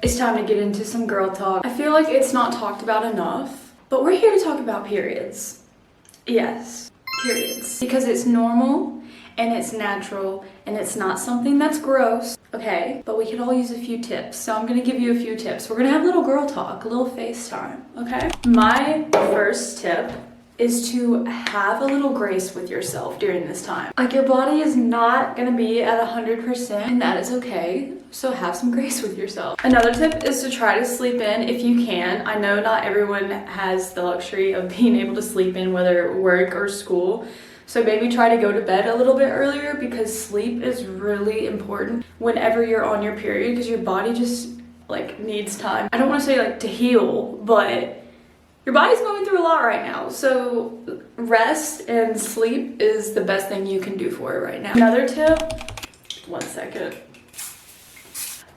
It's time to get into some girl talk. I feel like it's not talked about enough, but we're here to talk about periods. Yes, periods. Because it's normal and it's natural and it's not something that's gross, okay? But we could all use a few tips, so I'm gonna give you a few tips. We're gonna have a little girl talk, a little FaceTime, okay? My first tip is to have a little grace with yourself during this time. Like, your body is not gonna be at 100%, and that is okay. So have some grace with yourself. Another tip is to try to sleep in if you can. I know not everyone has the luxury of being able to sleep in, whether work or school. So maybe try to go to bed a little bit earlier, because sleep is really important whenever you're on your period, because your body just like needs time. I don't want to say like to heal, but your body's going through a lot right now. So rest and sleep is the best thing you can do for it right now. Another tip, one second.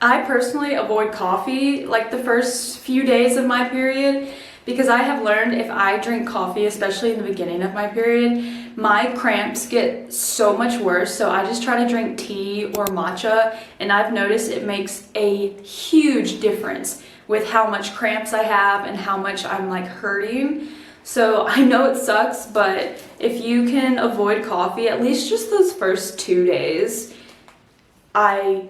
I personally avoid coffee like the first few days of my period, because I have learned if I drink coffee, especially in the beginning of my period, my cramps get so much worse. So I just try to drink tea or matcha, and I've noticed it makes a huge difference with how much cramps I have and how much I'm like hurting. So I know it sucks, but if you can avoid coffee, at least just those first 2 days, I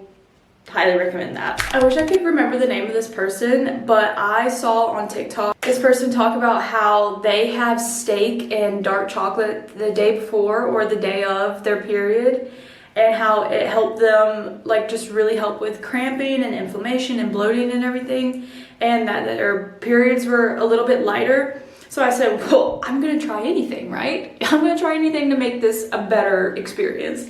highly recommend that. I wish I could remember the name of this person, but I saw on TikTok this person talk about how they have steak and dark chocolate the day before or the day of their period, and how it helped them like just really help with cramping and inflammation and bloating and everything, and that their periods were a little bit lighter. So I said, well, I'm gonna try anything, right? I'm gonna try anything to make this a better experience.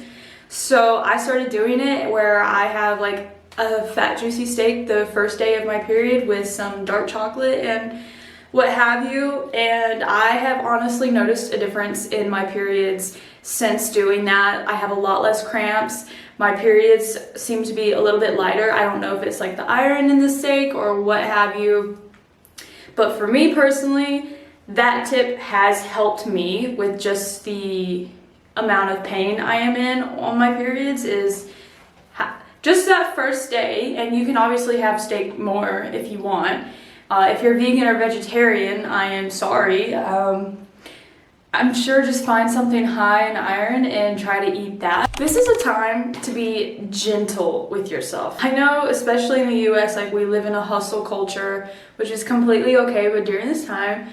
So I started doing it where I have like a fat juicy steak the first day of my period with some dark chocolate and what have you, and I have honestly noticed a difference in my periods since doing that. I have a lot less cramps. My periods seem to be a little bit lighter. I don't know if it's like the iron in the steak or what have you, but for me personally, that tip has helped me with just the amount of pain I am in on my periods. Is just that first day, and you can obviously have steak more if you want. If you're vegan or vegetarian, I am sorry. I'm sure just find something high in iron and try to eat that. This is a time to be gentle with yourself. I know, especially in the US, like we live in a hustle culture, which is completely okay, but during this time,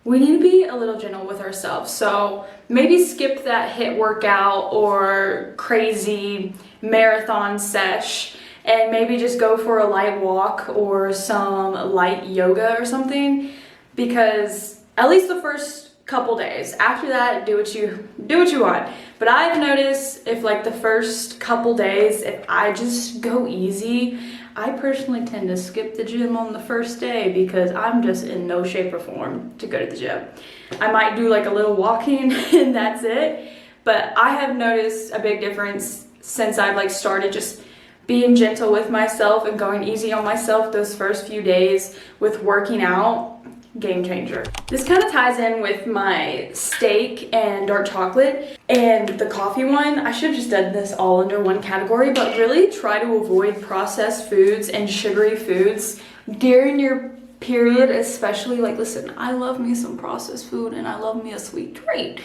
we need to be a little gentle with ourselves. So maybe skip that HIIT workout or crazy marathon sesh, and maybe just go for a light walk or some light yoga or something, because at least the first couple days. After that, do what you want. But I've noticed if like the first couple days, if I just go easy, I personally tend to skip the gym on the first day because I'm just in no shape or form to go to the gym. I might do like a little walking and that's it. But I have noticed a big difference since I've like started just being gentle with myself and going easy on myself those first few days with working out. Game changer. This kind of ties in with my steak and dark chocolate and the coffee one. I should have just done this all under one category, but really try to avoid processed foods and sugary foods during your period, especially. Like, listen, I love me some processed food and I love me a sweet treat,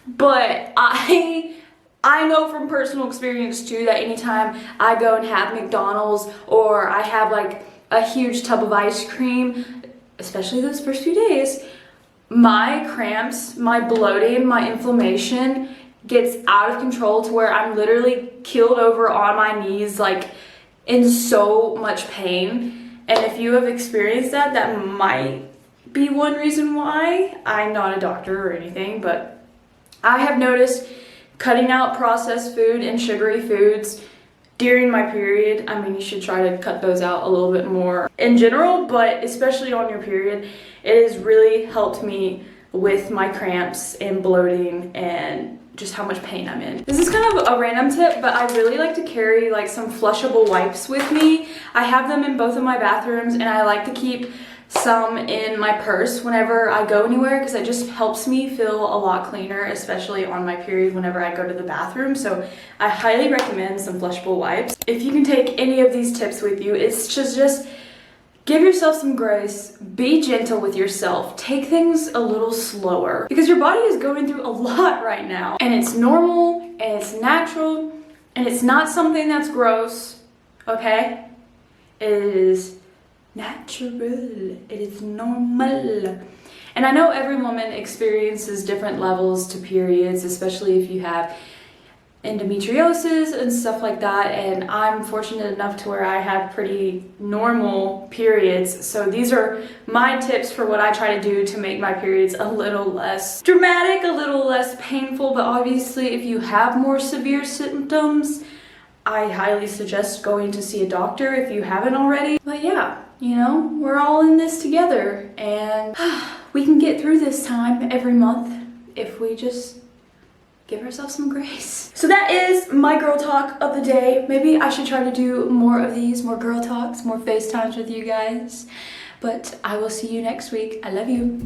but I know from personal experience too that anytime I go and have McDonald's or I have like a huge tub of ice cream, especially those first few days, my cramps, my bloating, my inflammation gets out of control to where I'm literally keeled over on my knees, like in so much pain. And if you have experienced that, that might be one reason why. I'm not a doctor or anything, but I have noticed cutting out processed food and sugary foods during my period. I mean, you should try to cut those out a little bit more in general, but especially on your period, it has really helped me with my cramps and bloating and just how much pain I'm in. This is kind of a random tip, but I really like to carry like some flushable wipes with me. I have them in both of my bathrooms, and I like to keep some in my purse whenever I go anywhere because it just helps me feel a lot cleaner, especially on my period whenever I go to the bathroom. So I highly recommend some flushable wipes. If you can take any of these tips with you, it's just give yourself some grace, be gentle with yourself, take things a little slower because your body is going through a lot right now, and it's normal and it's natural and it's not something that's gross, okay? It is natural, it is normal. And I know every woman experiences different levels to periods, especially if you have endometriosis and stuff like that, and I'm fortunate enough to where I have pretty normal periods. So these are my tips for what I try to do to make my periods a little less dramatic, a little less painful. But obviously if you have more severe symptoms, I highly suggest going to see a doctor if you haven't already. But yeah, you know, we're all in this together, and we can get through this time every month if we just give ourselves some grace. So that is my girl talk of the day. Maybe I should try to do more of these, more girl talks, more FaceTimes with you guys. But I will see you next week. I love you.